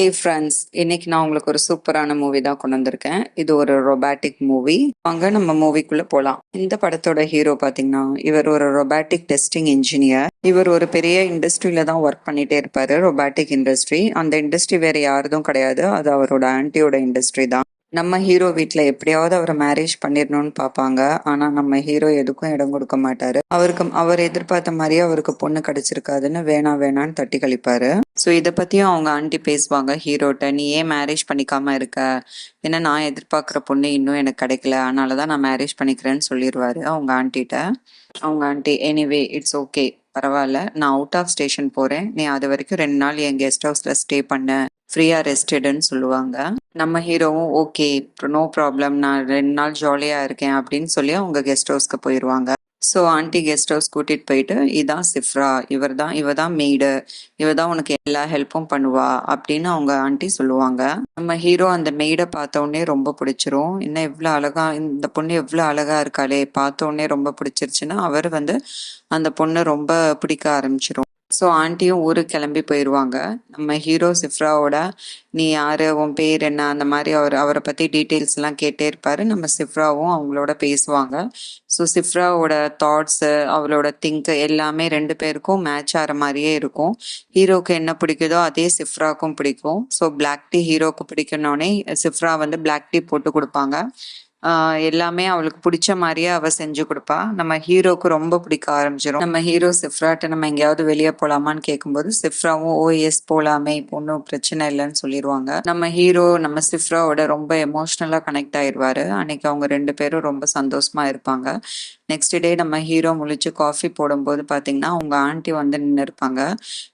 Hey friends, இன்னைக்கு நான் உங்களுக்கு ஒரு சூப்பரான மூவி தான் கொண்டு வந்திருக்கேன். இது ஒரு ரொபாட்டிக் மூவி. வாங்க நம்ம மூவிக்குள்ள போலாம். இந்த படத்தோட ஹீரோ பாத்தீங்கன்னா, இவர் ஒரு ரொபாட்டிக் டெஸ்டிங் இன்ஜினியர். இவர் ஒரு பெரிய இண்டஸ்ட்ரியில தான் ஒர்க் பண்ணிட்டே இருப்பாரு, ரொபாட்டிக் இண்டஸ்ட்ரி. அந்த இண்டஸ்ட்ரி வேற யாரதும் கிடையாது, அது அவரோட ஆன்ட்டியோட இண்டஸ்ட்ரி தான். நம்ம ஹீரோ வீட்டில் எப்படியாவது அவரை மேரேஜ் பண்ணிடணும்னு பார்ப்பாங்க. ஆனால் நம்ம ஹீரோ எதுக்கும் இடம் கொடுக்க மாட்டாரு. அவர் எதிர்பார்த்த மாதிரியே அவருக்கு பொண்ணு கிடைச்சிருக்காதுன்னு வேணாம் வேணான்னு தட்டி கழிப்பாரு. ஸோ இதை பற்றியும் அவங்க ஆண்டி பேசுவாங்க ஹீரோட்ட. நீ ஏன் மேரேஜ் பண்ணிக்காம இருக்க? ஏன்னா நான் எதிர்பார்க்குற பொண்ணு இன்னும் எனக்கு கிடைக்கல, அதனால தான் நான் மேரேஜ் பண்ணிக்கிறேன்னு சொல்லிடுவாரு அவங்க ஆண்டிகிட்ட. அவங்க ஆண்டி, எனிவே இட்ஸ் ஓகே, பரவாயில்ல, நான் அவுட் ஆஃப் ஸ்டேஷன் போகிறேன், நீ அது வரைக்கும் 2 நாள் என் கெஸ்ட் ஹவுஸில் ஸ்டே பண்ண, ஃப்ரீயா ரெஸ்டடுன்னு சொல்லுவாங்க. நம்ம ஹீரோவும் ஓகே, நோ ப்ராப்ளம், நான் 2 நாள் ஜாலியா இருக்கேன் அப்படின்னு சொல்லி அவங்க கெஸ்ட் ஹவுஸ்க்கு போயிடுவாங்க. ஸோ ஆண்டி கெஸ்ட் ஹவுஸ் கூட்டிட்டு போயிட்டு, இதான் சிஃப்ரா, இவ தான் மெய்டு, இவ தான் உனக்கு எல்லா ஹெல்ப்பும் பண்ணுவா அப்படின்னு அவங்க ஆண்டி சொல்லுவாங்க. நம்ம ஹீரோ அந்த மெய்டை பார்த்த உடனே ரொம்ப பிடிச்சிரும். இன்னும் இவ்வளோ அழகா, இந்த பொண்ணு எவ்வளோ அழகா இருக்காளே, பார்த்த உடனே ரொம்ப பிடிச்சிருச்சுன்னா அவர் வந்து அந்த பொண்ணை ரொம்ப பிடிக்க ஆரம்பிச்சிரும். ஸோ ஆண்டியும் ஊருக்கு கிளம்பி போயிடுவாங்க. நம்ம ஹீரோ சிஃப்ராவோட, நீ யாரு, உன் பேர் என்ன, அந்த மாதிரி அவரை பற்றி டீட்டெயில்ஸ் எல்லாம் கேட்டே இருப்பாரு. நம்ம சிஃப்ராவும் அவங்களோட பேசுவாங்க. ஸோ சிஃப்ராவோட தாட்ஸு, அவளோட திங்க் எல்லாமே 2 பேருக்கும் மேட்ச் ஆகிற மாதிரியே இருக்கும். ஹீரோக்கு என்ன பிடிக்குதோ அதே சிஃப்ராக்கும் பிடிக்கும். ஸோ பிளாக் டீ ஹீரோக்கு பிடிக்கணுன்னே சிஃப்ரா வந்து பிளாக் டீ போட்டு கொடுப்பாங்க. எல்லாமே அவளுக்கு பிடிச்ச மாதிரியே அவ செஞ்சு கொடுப்பா. நம்ம ஹீரோக்கு ரொம்ப பிடிக்க ஆரம்பிச்சிடும். நம்ம ஹீரோ சிஃப்ராட்ட நம்ம எங்கேயாவது வெளியே போலாமான்னு கேட்கும்போது சிஃப்ராவும் ஓ எஸ் போலாமே, இப்போ ஒன்றும் பிரச்சனை இல்லைன்னு சொல்லிடுவாங்க. நம்ம ஹீரோ நம்ம சிஃப்ராவோட ரொம்ப எமோஷ்னலா கனெக்ட் ஆயிடுவாரு. அன்னைக்கு அவங்க 2 பேரும் ரொம்ப சந்தோஷமா இருப்பாங்க. நெக்ஸ்ட் டே நம்ம ஹீரோ முழிச்சு காஃபி போடும்போது பார்த்தீங்கன்னா அவங்க ஆண்டி வந்து நின்று இருப்பாங்க.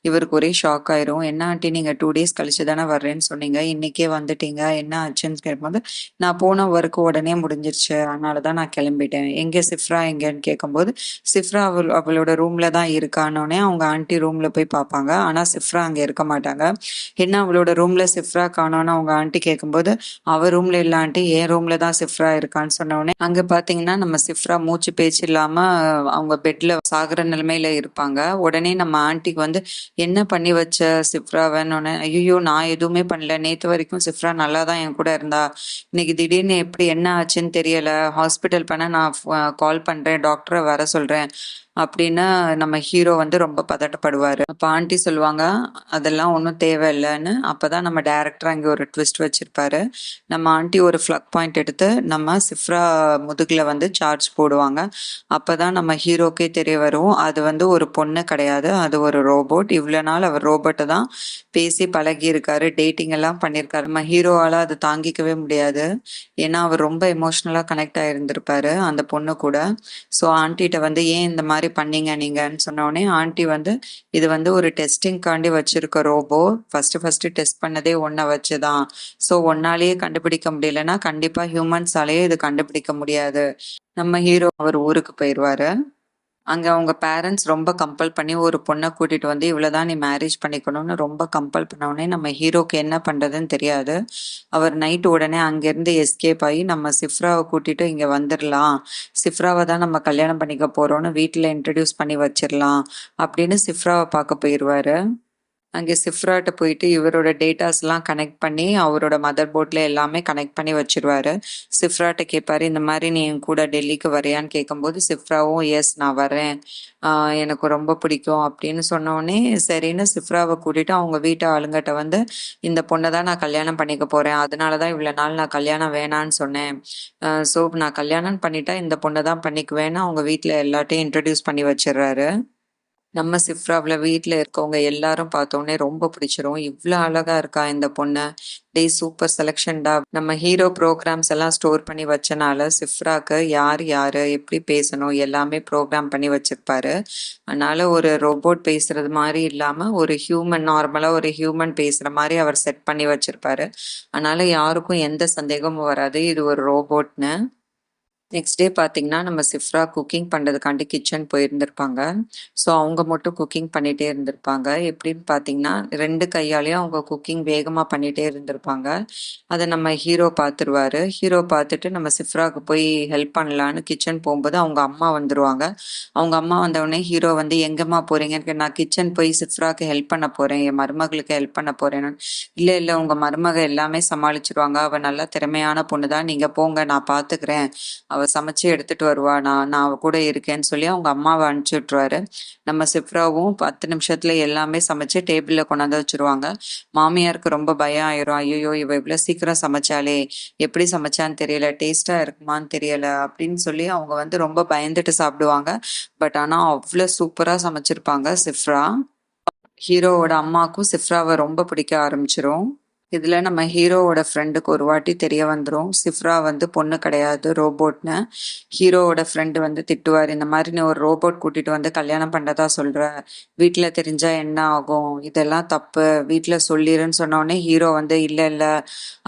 இவருக்கு ஒரே ஷாக் ஆயிரும். என்ன ஆண்டி, நீங்கள் 2 days கழிச்சு தானே வர்றேன்னு சொன்னீங்க, இன்னைக்கே வந்துட்டீங்க, என்ன ஆச்சுன்னு கேட்கும்போது, நான் போன ஒர்க்கு உடனே முடிஞ்சிருச்சு, அதனால தான் நான் கிளம்பிட்டேன், எங்கே சிஃப்ரா எங்கேன்னு கேட்கும்போது, சிஃப்ரா அவளோட ரூம்ல தான் இருக்கானோடனே அவங்க ஆண்டி ரூம்ல போய் பார்ப்பாங்க. ஆனால் சிஃப்ரா அங்கே இருக்க மாட்டாங்க. என்ன அவளோட ரூம்ல சிஃப்ரா காணோன்னு அவங்க ஆண்டி கேட்கும்போது, அவ ரூம்ல இல்ல ஆண்டி, என் ரூம்ல தான் சிஃப்ரா இருக்கான்னு சொன்னோடனே அங்கே பார்த்தீங்கன்னா நம்ம சிஃப்ரா மூச்சு பேச்சு இல்லாம அவங்க பெட்ல சாகுற நிலைமையில இருப்பாங்க. உடனே நம்ம ஆண்டிக்கு வந்து, என்ன பண்ணி வச்ச சிஃப்ராவன்னு. ஐயோ, நான் எதுவுமே பண்ணல, நேத்து வரைக்கும் சிஃப்ரா நல்லா தான் என் கூட இருந்தா, இன்னைக்கு திடீர்னு எப்படி என்ன ஆச்சுன்னு தெரியல, ஹாஸ்பிட்டல் பண்ண நான் கால் பண்றேன், டாக்டரை வர சொல்றேன் அப்படின்னு நம்ம ஹீரோ வந்து ரொம்ப பதட்டப்படுவாரு. அப்ப ஆண்டி சொல்லுவாங்க, அதெல்லாம் ஒன்றும் தேவையில்லைன்னு. அப்பதான் நம்ம டைரக்டர் அங்கே ஒரு ட்விஸ்ட் வச்சிருப்பாரு. நம்ம ஆண்டி ஒரு ஃப்ளக் பாயிண்ட் எடுத்து நம்ம சிஃப்ரா முதுகுல வந்து சார்ஜ் போடுவாங்க. அப்பதான் நம்ம ஹீரோக்கே தெரிய வரும், அது வந்து ஒரு பொண்ணு கிடையாது, அது ஒரு ரோபோட். இவ்வளவு நாள் அவர் ரோபோட்டை தான் பேசி பழகி இருக்காரு, டேட்டிங் எல்லாம் பண்ணியிருக்காரு. நம்ம ஹீரோவால அது தாங்கிக்கவே முடியாது. ஏன்னா அவர் ரொம்ப எமோஷ்னலா கனெக்ட் ஆயிருந்திருப்பாரு அந்த பொண்ணு கூட. ஸோ ஆண்டிகிட்ட வந்து, ஏன் இந்த மாதிரி பண்ணீங்க நீங்கன்னு சொன்னோடனே ஆண்டி வந்து, இது வந்து ஒரு டெஸ்டிங்காண்டி வச்சிருக்க ரோபோ, ஃபர்ஸ்ட் டெஸ்ட் பண்ணதே ஒன்றை வச்சுதான். ஸோ ஒன்னாலேயே கண்டுபிடிக்க முடியலன்னா கண்டிப்பா ஹியூமன்ஸாலேயே இது கண்டுபிடிக்க முடியாது. நம்ம ஹீரோ அவர் ஊருக்கு போயிடுவாரு. அங்க அவங்க பேரண்ட்ஸ் ரொம்ப கம்பல் பண்ணி ஒரு பொண்ணை கூட்டிட்டு வந்து, இவ்வளவுதான் நீ மேரேஜ் பண்ணிக்கணும்னு ரொம்ப கம்பல் பண்ண உடனே நம்ம ஹீரோக்கு என்ன பண்றதுன்னு தெரியாது. அவர் நைட் உடனே அங்கிருந்து எஸ்கேப் ஆகி நம்ம சிஃப்ராவை கூட்டிட்டு இங்க வந்துடலாம், சிஃப்ராவை தான் நம்ம கல்யாணம் பண்ணிக்க போறோம்னு வீட்டுல இன்ட்ரடியூஸ் பண்ணி வச்சிடலாம் அப்படின்னு சிஃப்ராவை பார்க்க போயிடுவாரு. அங்கே சிஃப்ராட்ட போயிட்டு இவரோட டேட்டாஸ்லாம் கனெக்ட் பண்ணி அவரோட மதர் போர்டில் எல்லாமே கனெக்ட் பண்ணி வச்சிருவாரு. சிஃப்ராட்ட கேட்பாரு, இந்த மாதிரி நீ என் கூட டெல்லிக்கு வரையான்னு கேட்கும்போது சிஃப்ராவும் எஸ் நான் வரேன், எனக்கு ரொம்ப பிடிக்கும் அப்படின்னு சொன்னோடனே சரின்னு சிஃப்ராவை கூட்டிட்டு அவங்க வீட்டு ஆளுங்கிட்ட வந்து, இந்த பொண்ணை தான் நான் கல்யாணம் பண்ணிக்க போறேன், அதனால தான் இவ்வளோ நாள் நான் கல்யாணம் வேணான்னு சொன்னேன், ஸோ நான் கல்யாணம் பண்ணிட்டா இந்த பொண்ணை தான் பண்ணிக்குவேன்னு அவங்க வீட்டில் எல்லாத்தையும் இன்ட்ரடியூஸ் பண்ணி வச்சிடுறாரு. நம்ம சிஃப்ராவில் வீட்டில் இருக்கவங்க எல்லாரும் பார்த்தோன்னே ரொம்ப பிடிச்சிரும். இவ்வளோ அழகா இருக்கா இந்த பொண்ணு, டே சூப்பர் செலெக்ஷன்டா. நம்ம ஹீரோ ப்ரோக்ராம்ஸ் எல்லாம் ஸ்டோர் பண்ணி வச்சனால சிஃப்ராக்கு யார் யாரு எப்படி பேசணும் எல்லாமே ப்ரோக்ராம் பண்ணி வச்சிருப்பாரு. அதனால ஒரு ரோபோட் பேசுறது மாதிரி இல்லாம ஒரு ஹியூமன், நார்மலா ஒரு ஹியூமன் பேசுற மாதிரி அவர் செட் பண்ணி வச்சிருப்பாரு. அதனால யாருக்கும் எந்த சந்தேகமும் வராது இது ஒரு ரோபோட்னு. நெக்ஸ்ட் டே பார்த்தீங்கன்னா, நம்ம சிஃப்ரா குக்கிங் பண்ணுறதுக்காண்டி கிச்சன் போயிருந்திருப்பாங்க. ஸோ, அவங்க மட்டும் குக்கிங் பண்ணிட்டே இருந்திருப்பாங்க. எப்படின்னு பார்த்தீங்கன்னா, 2 கையாலயும் அவங்க குக்கிங் வேகமா பண்ணிட்டே இருந்திருப்பாங்க. அத நம்ம ஹீரோ பார்த்துருவாரு. ஹீரோ பார்த்துட்டு நம்ம சிஃப்ராவுக்கு போய் ஹெல்ப் பண்ணலான்னு கிச்சன் போம்போது அவங்க அம்மா வந்துருவாங்க. அவங்க அம்மா வந்தவுடனே ஹீரோ வந்து, "எங்கேம்மா போறீங்கன்னு?" "நான் கிச்சன் போய் சிஃப்ராவுக்கு ஹெல்ப் பண்ண போறேன். என் மருமகளுக்கு ஹெல்ப் பண்ண போறேன்னு." "இல்ல, இல்ல உங்க மருமக எல்லாமே சமாளிச்சுருவாங்க. அவ நல்லா திறமையான பொண்ணு தான். நீங்க போங்க நான் பார்த்துக்கிறேன். அவ சமைச்சு எடுத்துட்டு வருவா. நான் அவ கூட இருக்கேன்னு சொல்லி அவங்க அம்மாவ அனுப்பிச்சு விட்டுருவாரு. நம்ம சிப்ராவும் 10 நிமிஷத்துல எல்லாமே சமைச்சு டேபிள்ல கொண்டாந்து வச்சுருவாங்க. மாமியாருக்கு ரொம்ப பயம் ஆயிரும். ஐயையோ! இவ இவ்ளோ சீக்கிரம் சமைச்சாளே! எப்படி சமைச்சான்னு தெரியல. டேஸ்ட்டா இருக்குமான்னு தெரியல. அப்படின்னு சொல்லி அவங்க வந்து ரொம்ப பயந்துட்டு சாப்பிடுவாங்க. பட் ஆனா அவ்ளோ சூப்பரா சமைச்சிருப்பாங்க சிஃப்ரா. ஹீரோவோட அம்மாக்கும் சிஃப்ராவ ரொம்ப பிடிக்க ஆரம்பிச்சுரும். இதுல நம்ம ஹீரோவோட ஃப்ரெண்டுக்கு ஒரு வாட்டி தெரிய வந்துரும். சிஃப்ரா வந்து பொண்ணு கிடையாது ரோபோட்ன்னு. ஹீரோவோட ஃப்ரெண்டு வந்து திட்டுவாரு. இந்த மாதிரி நீ ஒரு ரோபோட் கூட்டிட்டு வந்து கல்யாணம் பண்றதா சொல்ற. வீட்ல தெரிஞ்சா என்ன ஆகும்? இதெல்லாம் தப்பு. வீட்ல சொல்லிருன்னு சொன்ன உடனே ஹீரோ வந்து இல்ல இல்ல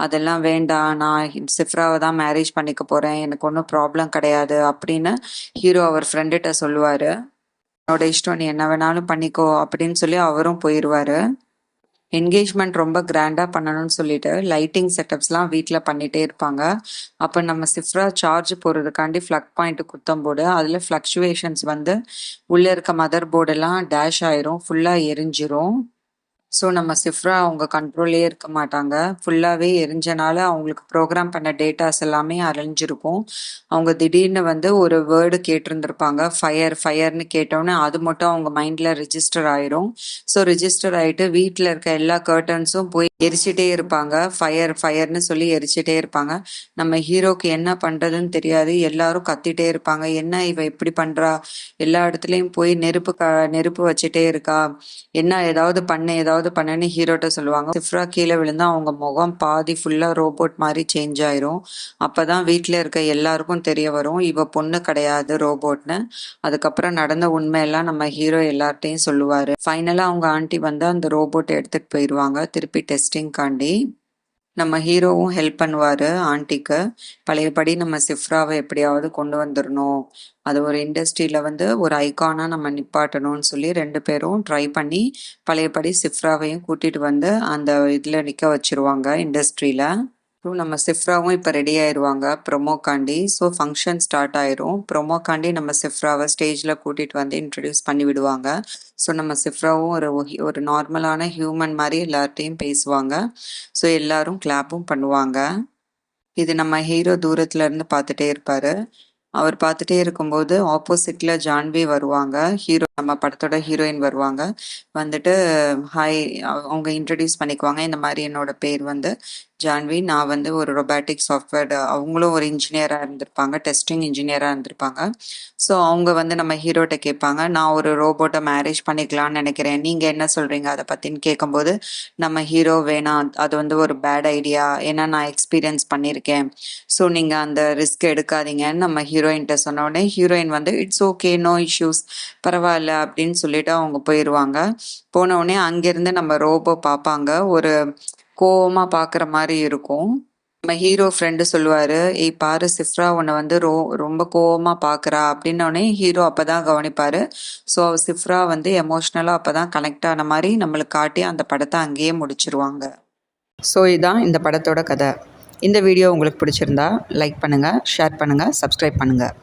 அதெல்லாம் வேண்டாம். நான் சிஃப்ராவை தான் மேரேஜ் பண்ணிக்க போறேன். எனக்கு ஒன்றும் ப்ராப்ளம் கிடையாது அப்படின்னு ஹீரோ அவர் ஃப்ரெண்டுகிட்ட சொல்லுவாரு. உன்னோட இஷ்டம் நீ என்ன வேணாலும் பண்ணிக்கோ அப்படின்னு சொல்லி அவரும் போயிருவாரு. என்கேஜ்மெண்ட் ரொம்ப கிராண்டா பண்ணணும்னு சொல்லிட்டு லைட்டிங் செட்டப்ஸ்லாம் வீட்ல பண்ணிட்டே இருப்பாங்க. அப்ப நம்ம சிஃப்ரா சார்ஜ் போடுறதுக்காண்டி ஃப்ளக் பாயிண்ட் குத்தும்போது அதுல ஃப்ளக்சுவேஷன்ஸ் வந்து உள்ள இருக்க மதர் போர்டெல்லாம் டேஷ் ஆயிரும். ஃபுல்லா எரிஞ்சிரும். ஸோ நம்ம சிஃப்ரா அவங்க கண்ட்ரோல்லே இருக்க மாட்டாங்க. ஃபுல்லாவே எரிஞ்சனால அவங்களுக்கு ப்ரோகிராம் பண்ண டேட்டாஸ் எல்லாமே அழிஞ்சிருக்கும். அவங்க திடீர்னு வந்து ஒரு வேர்டு கேட்டிருந்திருப்பாங்க. ஃபயர் ஃபயர்ன்னு கேட்டோன்னே அது மட்டும் அவங்க மைண்ட்ல ரிஜிஸ்டர் ஆயிரும். ஸோ ரிஜிஸ்டர் ஆயிட்டு வீட்ல இருக்க எல்லா கர்டன்ஸும் போய் எரிச்சிட்டே இருப்பாங்க. ஃபயர் ஃபயர்ன்னு சொல்லி எரிச்சிட்டே இருப்பாங்க. நம்ம ஹீரோக்கு என்ன பண்றதுன்னு தெரியாது. எல்லாரும் கத்திட்டே இருப்பாங்க. என்ன இவ இப்படி பண்றா? எல்லா இடத்துலயும் போய் நெருப்பு வச்சுட்டே இருக்கா. என்ன ஏதாவது பண்ணுன்னு ஹீரோட்ட சொல்லுவாங்க. சிஃப்ரா கீழே விழுந்தா அவங்க முகம் பாதி ஃபுல்லா ரோபோட் மாதிரி சேஞ்ச் ஆயிரும். அப்பதான் வீட்ல இருக்க எல்லாருக்கும் தெரிய வரும் இவ பொண்ணு கிடையாது ரோபோட்னு. அதுக்கப்புறம் நடந்த உண்மையெல்லாம் நம்ம ஹீரோ எல்லார்ட்டையும் சொல்லுவாரு. ஃபைனலா அவங்க ஆண்டி வந்து அந்த ரோபோட் எடுத்துட்டு போயிருவாங்க திருப்பி டெஸ்டிங்காண்டி. நம்ம ஹீரோவும் ஹெல்ப் பண்ணுவாரு ஆண்டிக்கு. பழையபடி நம்ம சிஃப்ராவை எப்படியாவது கொண்டு வந்துடணும். அது ஒரு இண்டஸ்ட்ரியில வந்து ஒரு ஐகானா நம்ம நிப்பாட்டணும்னு சொல்லி 2 பேரும் ட்ரை பண்ணி பழையபடி சிஃப்ராவையும் கூட்டிட்டு வந்து அந்த இதுல நிக்க வச்சிருவாங்க இண்டஸ்ட்ரியில. ஸோ நம்ம சிஃப்ராவும் இப்போ ரெடி ஆயிருவாங்க ப்ரொமோக்காண்டி. ஸோ ஃபங்க்ஷன் ஸ்டார்ட் ஆயிரும். ப்ரொமோக்காண்டி நம்ம சிஃப்ராவை ஸ்டேஜில் கூட்டிகிட்டு வந்து இன்ட்ரடியூஸ் பண்ணி விடுவாங்க. ஸோ நம்ம சிஃப்ராவும் ஒரு நார்மலான ஹியூமன் மாதிரி எல்லார்ட்டையும் பேசுவாங்க. ஸோ எல்லாரும் கிளாப்பும் பண்ணுவாங்க. இது நம்ம ஹீரோ தூரத்துல இருந்து பார்த்துட்டே இருப்பாரு. அவர் பார்த்துட்டே இருக்கும்போது ஆப்போசிட்ல ஜான்வி வருவாங்க. நம்ம படத்தோட ஹீரோயின் வருவாங்க. வந்துட்டு ஹாய் அவங்க இன்ட்ரடியூஸ் பண்ணிக்குவாங்க. இந்த மாதிரி என்னோட பேர் வந்து ஜான்வி. நான் வந்து ஒரு ரொபாட்டிக் சாஃப்ட்வேர் அவங்களும் ஒரு இன்ஜினியராக இருந்திருப்பாங்க. டெஸ்டிங் இன்ஜினியராக இருந்திருப்பாங்க. ஸோ அவங்க வந்து நம்ம ஹீரோட்ட கேட்பாங்க. நான் ஒரு ரோபோட்டை மேரேஜ் பண்ணிக்கலாம்னு நினைக்கிறேன். நீங்கள் என்ன சொல்கிறீங்க அதை பற்றின்னு கேட்கும்போது நம்ம ஹீரோ வேணாம் அது வந்து ஒரு பேட் ஐடியா. ஏன்னா நான் எக்ஸ்பீரியன்ஸ் பண்ணியிருக்கேன். ஸோ நீங்கள் அந்த ரிஸ்க் எடுக்காதீங்கன்னு நம்ம ஹீரோயின்கிட்ட சொன்ன உடனே ஹீரோயின் வந்து இட்ஸ் ஓகே நோ இஷ்யூஸ் பரவாயில்ல அப்படின்னு சொல்லிட்டு அவங்க போயிடுவாங்க. போன உடனே அங்கேருந்து நம்ம ரோபோ பார்ப்பாங்க. ஒரு கோவமா பார்க்குற மாதிரி இருக்கும். நம்ம ஹீரோ ஃப்ரெண்டு சொல்லுவாரு, ஏய் பாரு சிஃப்ரா உன்னை வந்து ரொம்ப கோவமா பார்க்குறா அப்படின்னோடனே ஹீரோ அப்பதான் கவனிப்பாரு. ஸோ சிஃப்ரா வந்து எமோஷ்னலாக அப்பதான் கனெக்ட் ஆன மாதிரி நம்மளுக்கு காட்டி அந்த படத்தை அங்கேயே முடிச்சிருவாங்க. ஸோ இதான் இந்த படத்தோட கதை. இந்த வீடியோ உங்களுக்கு பிடிச்சிருந்தா லைக் பண்ணுங்கள், ஷேர் பண்ணுங்கள், சப்ஸ்கிரைப் பண்ணுங்கள்.